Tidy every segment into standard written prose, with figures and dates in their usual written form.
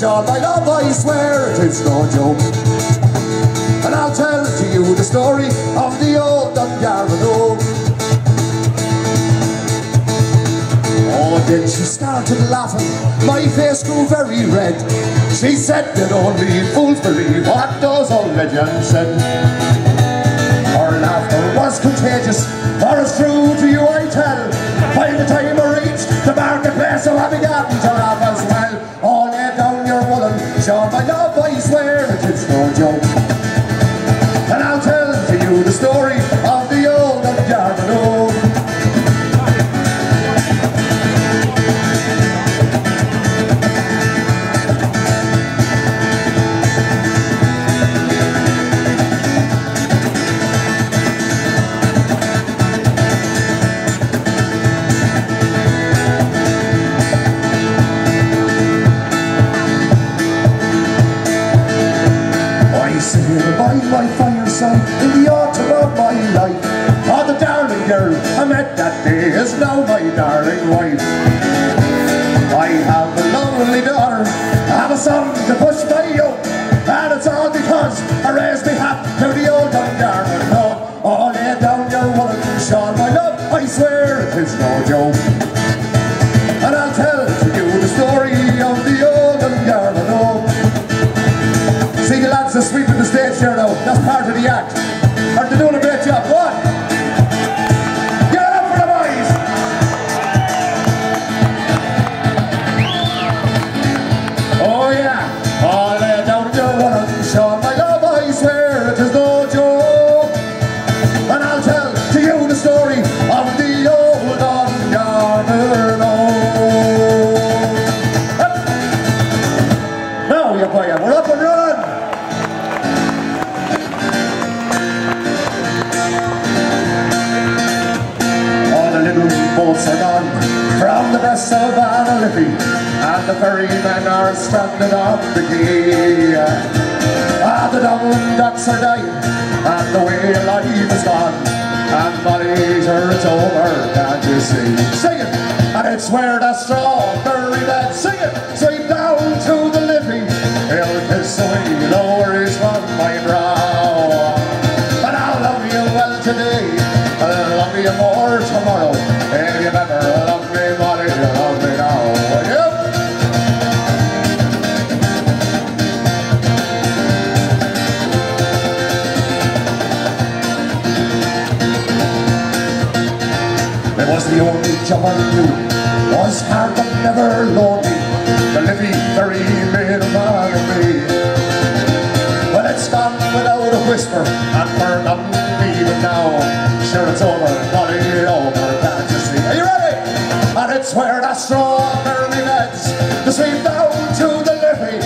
Sean, my love, I swear it is no joke. And I'll tell to you the story of the old Dungarvan oak. Oh, then she started laughing, my face grew very red. She said that only fools believe what those old legends said. Her laughter was contagious, for it's true to you I tell. By the time I reached the marketplace, so I began to laugh as well. Oh, lay down your woolen, Sean, my love, I swear it is no joke. And I'll tell to you the story of the old Dungarvan oak. By my fireside in the autumn of my life, oh, the darling girl I met that day is now my darling wife. I have a lovely daughter, I have a son to push my yoke, and it's all because I raised me hat to the old Dungarvan oak. Oh, lay down your woolen, Sean, my love, I swear it is no joke. And I'll tell to you the story of the old Dungarvan oak. See the lads are sweeping the stage here now, that's part of the act. Are they doing a great job? What? Get up for the boys! Oh yeah, oh lay down your woolen, Sean, my love, I swear it is no joke. And I'll tell to you the story of the old Dungarvan oak. Now you boy, we're up and running. Boats are gone from the best of Annalippi, and the ferrymen are stranded on the quay. Ah, the Dublin ducks are dying, and the way of life is gone, and Ballyter it's over, can't you see? Sing it! And it's where the strawberry beds, sing it! Straight down to the Liffey, he'll kiss away the worries from my brow. And I'll love you well today, I'll love you more tomorrow. If you've ever loved me, buddy, you love me now, will you? It was the only job I knew, was hard but never lonely. The Liffey ferry made a man of me. Well, it's gone without a whisper, and for nothing even now. Sure it's over, buddy, over, can't you see? Are you ready? And it's where the strawberry beds, the sweep down to the Liffey,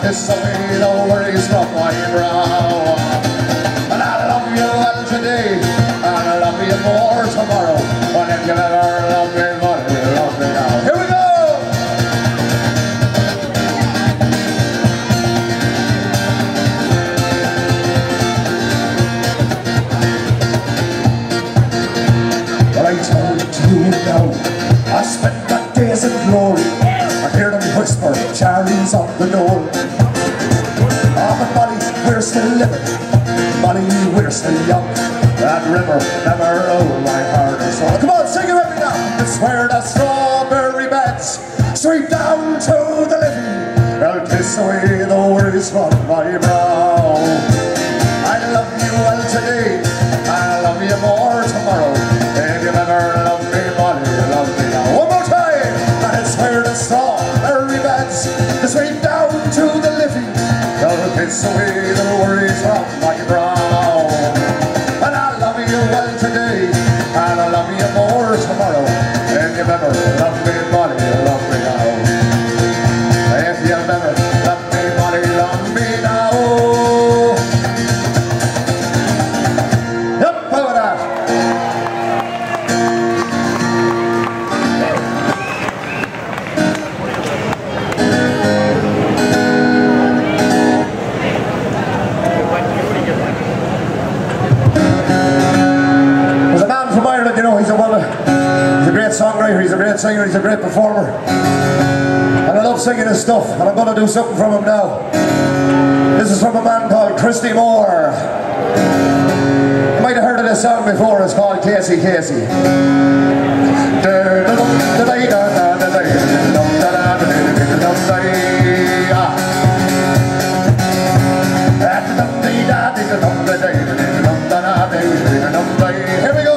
kiss away the worries from my brow. And I love you well today, and I love you more tomorrow. But if you ever love me, buddy, you love me now. Here we go! I told you now, I spent my days in glory. I hear them whisper, Charlie's on the door. Oh, but Molly, we're still living, Molly, we're still young. That river never owned my heart or soul. Come on, sing it with me now. It's where the strawberry beds sweep down to the Liffey. I'll kiss away the worries from my brow. I love you well today, I love you more tomorrow. If you've ever loved me, buddy, you love me now. One more time! And it's where the strawberry beds the sweep down to the Liffey. I'll kiss away the worries from my brow. And I love you well today, and I love you more tomorrow. If you've ever loved me, buddy, you love me now. If you've ever loved me, buddy, love me now. Yep, how about that? He's a great songwriter, he's a great singer, he's a great performer. And I love singing his stuff, and I'm going to do something from him now. This is from a man called Christy Moore. You might have heard of this song before. It's called Casey Casey. Here we go.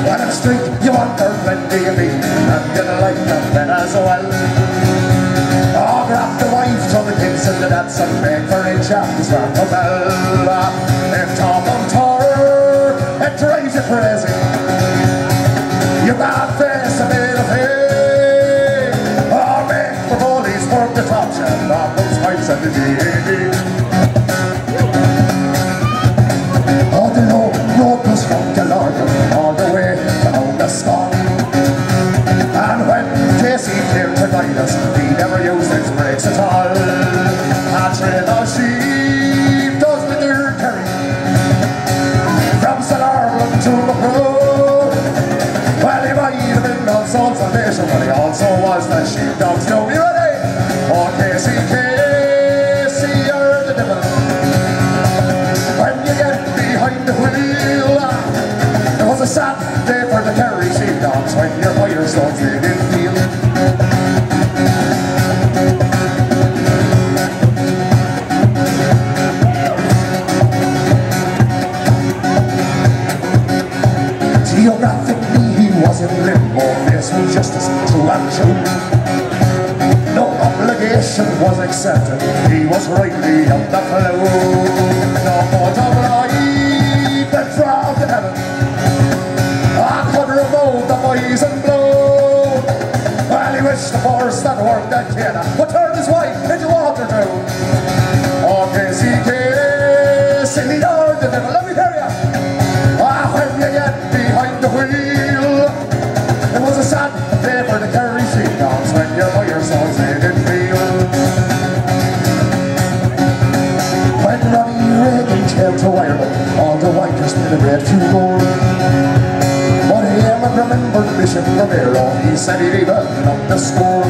When it's street, you want her plenty of meat, and you like them then as well. Oh, grab the wife to the kids and the dance and make for each other's round the bell. If Tom on tour, it drives you crazy. You bad face a bit of hay. Oh, make the bullies work the top shelf off those pipes and the GAD. Oh, the road was from Gallagher all the way down the Scott. And when Casey came to guide us, he never used his brakes at all. A train of sheep does the dirt carry from St. Armand to the road. Well, he might have been on some foundation, but he also was the sheepdog's no. You ready? Oh, Casey, Casey, you're the devil. When you get behind the wheel, it was a sad day for the Kerry sheepdogs when your firestones they didn't feel. Geographically he was in limbo, facing justice true and true. No obligation was accepted, he was rightly on the flow. No more of life that from the heaven I could remove the poison blow. Well, he wished the force that worked that kid would turn his wife into water too. Oh, Casey, Casey, you're the devil, let me hear ya. Ah, when you get behind the wheel, it was a sad day for the Kerry sheepdogs when your firestones they didn't feel. When Ronnie Reagan came to Ireland, all the writers made a great few gold. But he ever remembered Bishop Romero, he said he'd even up the score.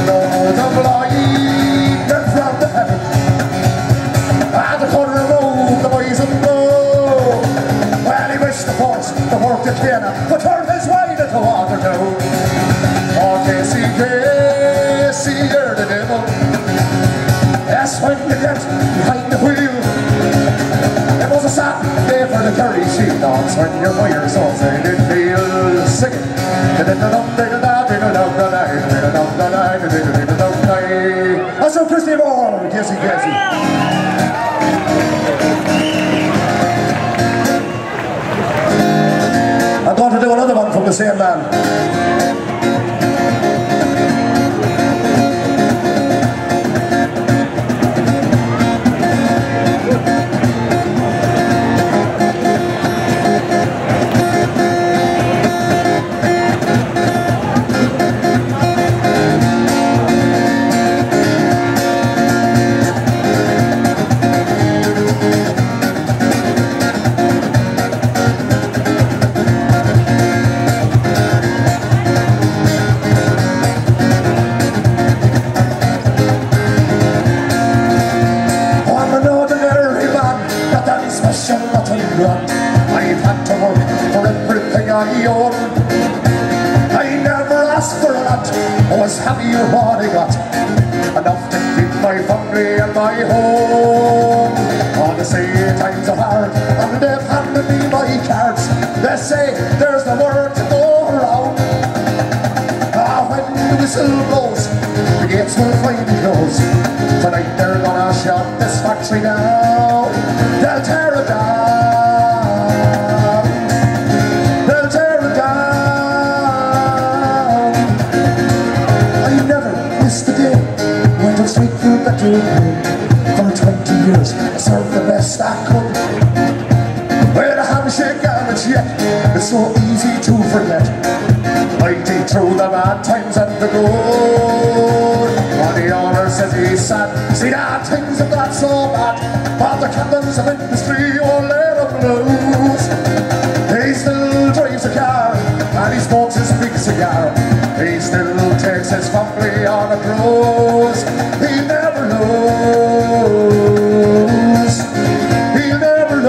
No double light that from the heaven, and could remove the poison blow. Well, he wished the force, the work that Cana would turn his way into water too. Oh, Casey, Casey, you're the devil. Yes, when you get behind the wheel, it was a sad day for the Kerry sheepdogs when your firestones they didn't feel. Sing it. That's so Christy Moore, Casey Casey. I'm going to do another one from the same man. I've had to work for everything I own. I never asked for a lot, I was happy with what I got. Enough to keep my family and my home. All the same times are hard, and they've handed me my cards. They say there's no word to go around. Ah, when the whistle blows, the gates will finally close. Tonight they're gonna shut this factory down. They'll tear it down. Straight through the door. For 20 years I served the best I could. With a handshake and a check, it's so easy to forget. I take through the bad times and the good. On the owner says he's sad, see that things have got so bad, but the captains of industry won't let him lose. He still drives a car and he smokes his big cigar. He still takes his family on on it grows. He'll never lose. He'll never lose.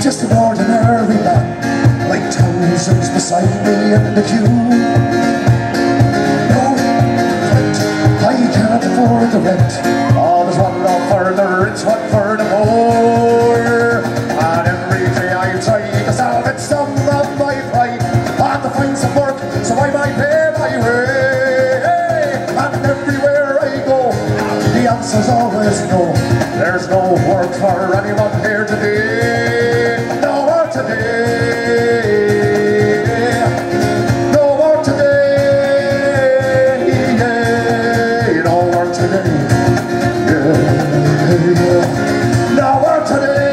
Just an ordinary man, like thousands beside me in the queue. No rent, I can't afford the rent. Oh, there's one love for the rich, one for the poor. And every day I try to salvage some of my pride. I have to find some work so I might pay my way. And everywhere I go, the answer's always no. There's no work for anyone here today. No work today. No work today. Yeah. No work today. Yeah. No work today.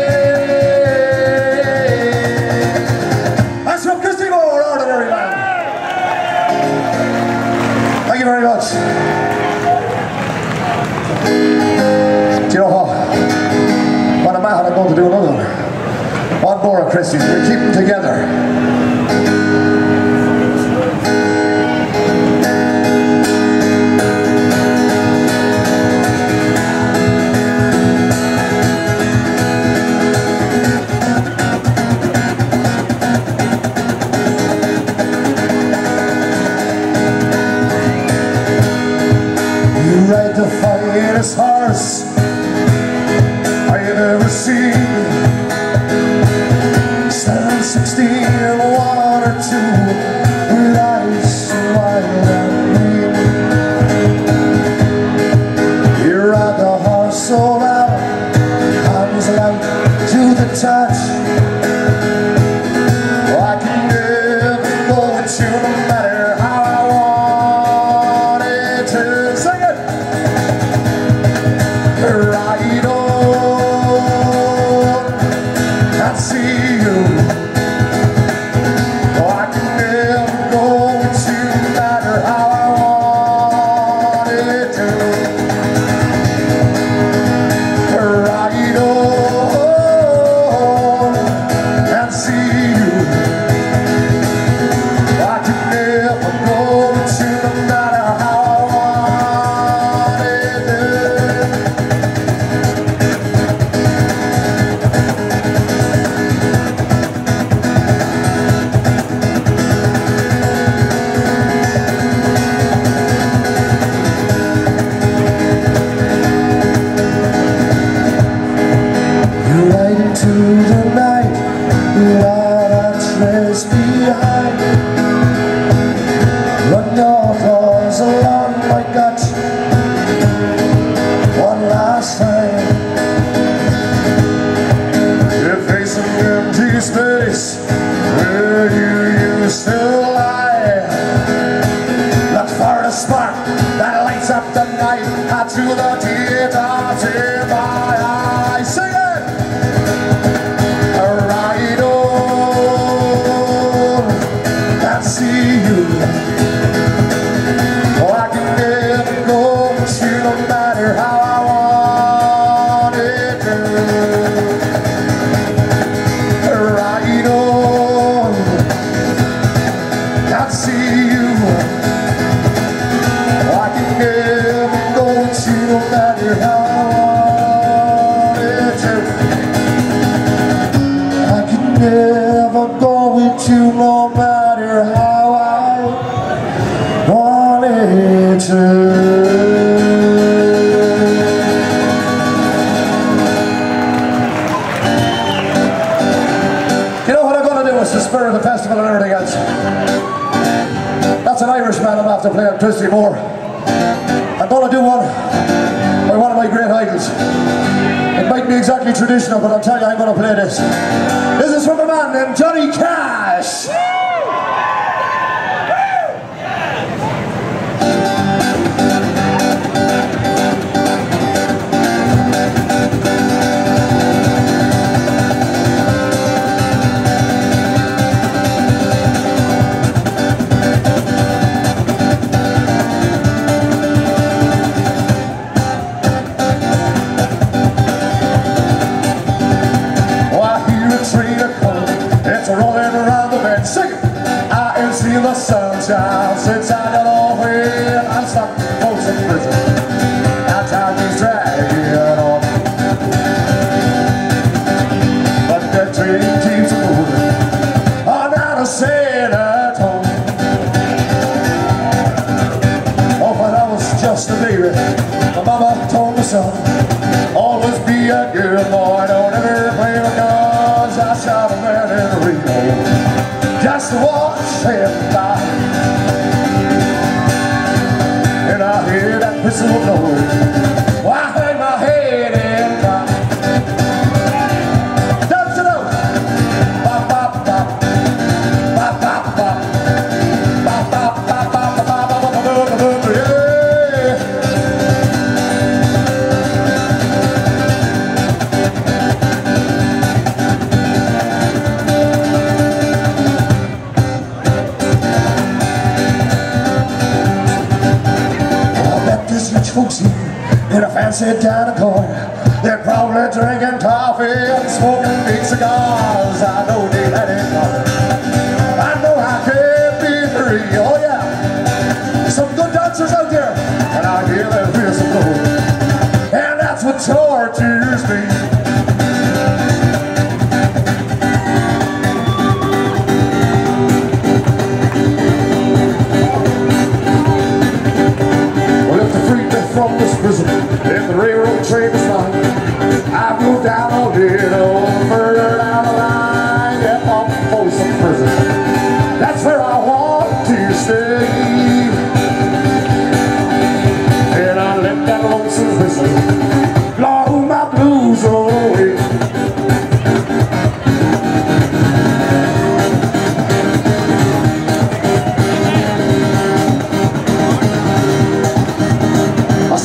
That's from Christy Moore, ordinary man. Thank you very much. Do you know what? When I'm out, I'm going to do another one. One more of Christy's. We keep them together. You ride the finest horse I've ever seen. 716 and 1 or 2 with eyes wild and green. You ride the horse so loud, hands out to the touch. I can never go with you no matter how I wanted to. Sing it! Ride on and see you. Space where you used to lie. Look for a spark that lights up the night, and through the teardrops in my eyes. Sing it! Ride on and see you. Oh, I can never go with you no matter how I wanted to. See you. Oh, I can never go with you no matter how I wanted to. I can never go with you no matter how I wanted to. You know what I'm going to do? It's the spirit of the festival and everything else. That's an Irishman I'm after playing, Christy Moore. I'm going to do one by one of my great idols. It might be exactly traditional, but I'll tell you, I'm going to play this. This is from a man named Johnny Cash. son, always be a good boy. Don't ever play with guns. I shot a man in Reno just to watch him die. And I hear that whistle blowing. Well, I hang my head and cry. Dance it out. Bop, bop, bop. Bop, bop, bop. Bop, bop, bop, bop, bop, bop, bop, bop, bop, bop, yeah. Rich folks in a fancy diner corner, they're probably drinking coffee and smoking big cigars. I know they had it coming. I know I can't be free. Oh yeah, some good dancers out there, and I hear their whistle blow, and that's what tortures me. From this prison, if the railroad train is fine, I go down a little further down the line, get off Folsom Prison. That's where I want to stay. And I let that lonesome whistle blow my blues away.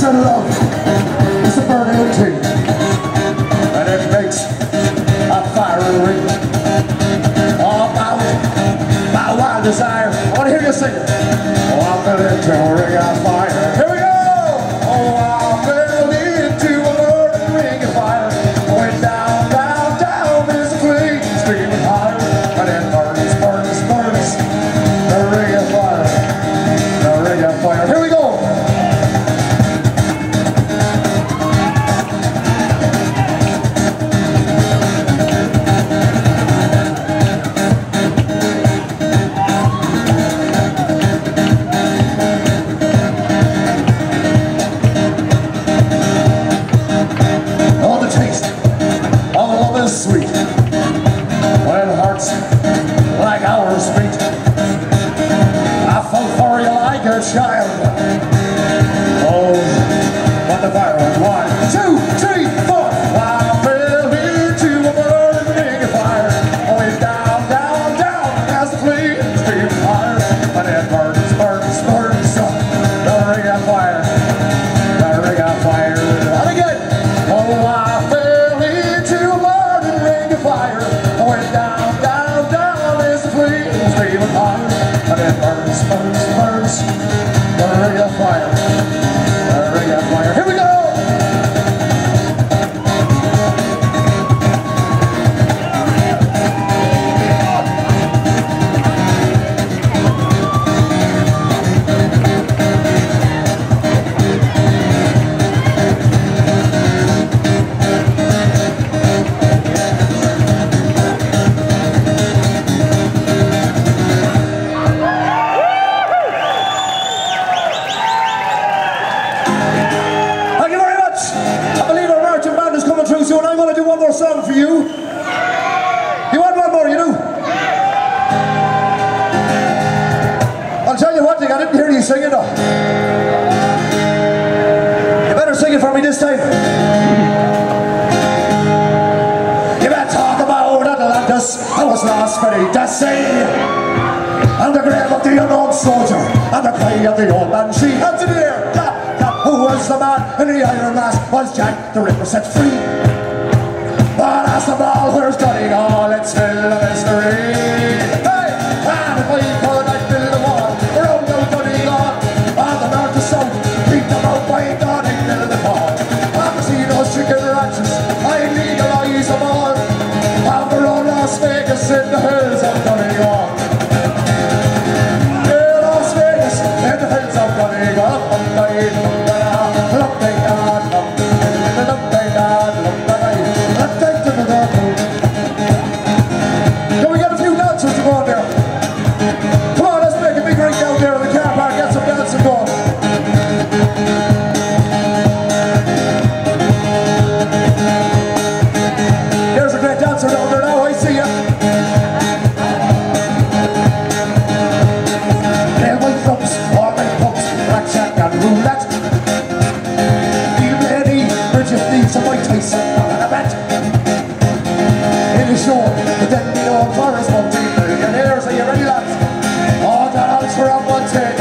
Love is a burning thing, and it makes a fiery ring. Oh, my wild desire. I want to hear you sing it. Oh, I fell into a ring of fire. Here we go. Oh, I fell into a burning ring of fire. Went down, down, down. There's a flame streaming higher, and it burns, burns, burns. The ring of fire. The ring of fire. Here we go. Sweet, when hearts like ours beat. I fell for you like a child. Oh, but the fire was 1, 2, 3, 4. I fell into a burning ring of fire. Always down, down, down as the flames stream higher. But it burns, burns, burns up. The ring of fire, the ring of fire. And again, oh, I fell into a fire. I went down, down, down as the flames streaming higher, and it burns, burns, burns. The ring of fire, the ring of fire. Here we go. And I'm going to do one more song for you. You want one more, you do? I'll tell you one thing, I didn't hear you sing it though. You better sing it for me this time. You better talk about Atlantis, I was lost ready to sea. And the grave of the unknown soldier, and the cry of the old man, she hands in the air. Who was the man in the iron mask? Was Jack the Ripper set free? But as the ball wears studying all, it's still a mystery. Hey, and if we could, I'd build a wall around the studying all, on the north to south, beat them out by God and build the ball. I've seen those chicken ranches, I legalize them all. Have their own Las Vegas in the hills of Donegal. Yeah, Las Vegas in the hills of Donegal. Can we get a few dancers to go on there? Come on, let's make a big ring down there in the car park, get some dancing going.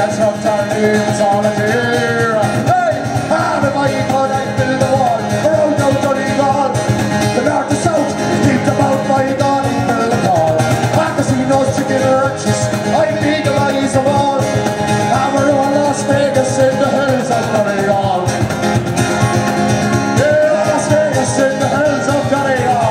and sometimes all a tear. Hey, and if I could, I'd build the wall around out Donegal. The north to south, deep about my God, I'd build a wall. And casinos, chicken ranches, I'd legalize them all. And we're all Las Vegas in the hills of Donegal. Yeah, Las Vegas in the hills of Donegal.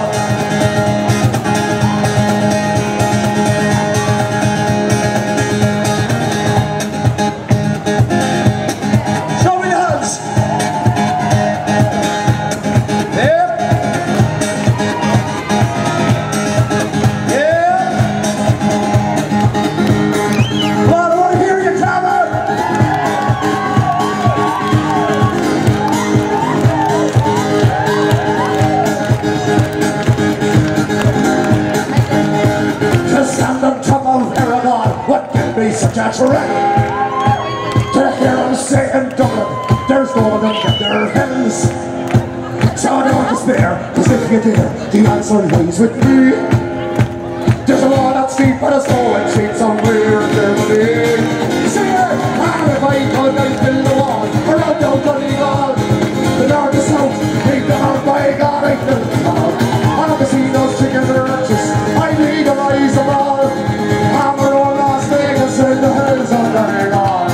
Such a trick to hear them say in Dublin there's no one to get their heavens. So don't despair, cause if you dare, the answer lies with me. There's a lot that's deep but a snow and sheep somewhere there will be. See it, and if I could I'd build the wall around down Donegal. The north to south, take them out by God, I'd build the wall. And the casinos, chickens and ranches, I'd legalize them all. In the hills of Donegal.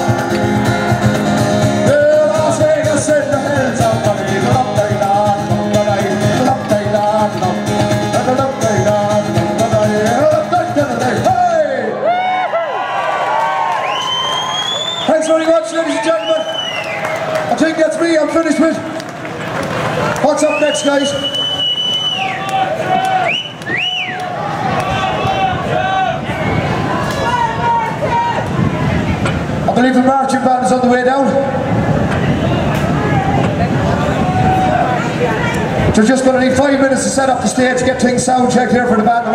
Yeah, Las Vegas in the hills of Donegal. Hey! Thanks very much, ladies and gentlemen. I think that's me, I'm finished with. What's up next, guys? I believe the marching band is on the way down. They're just going to need 5 minutes to set up the stage, get things sound checked here for the band.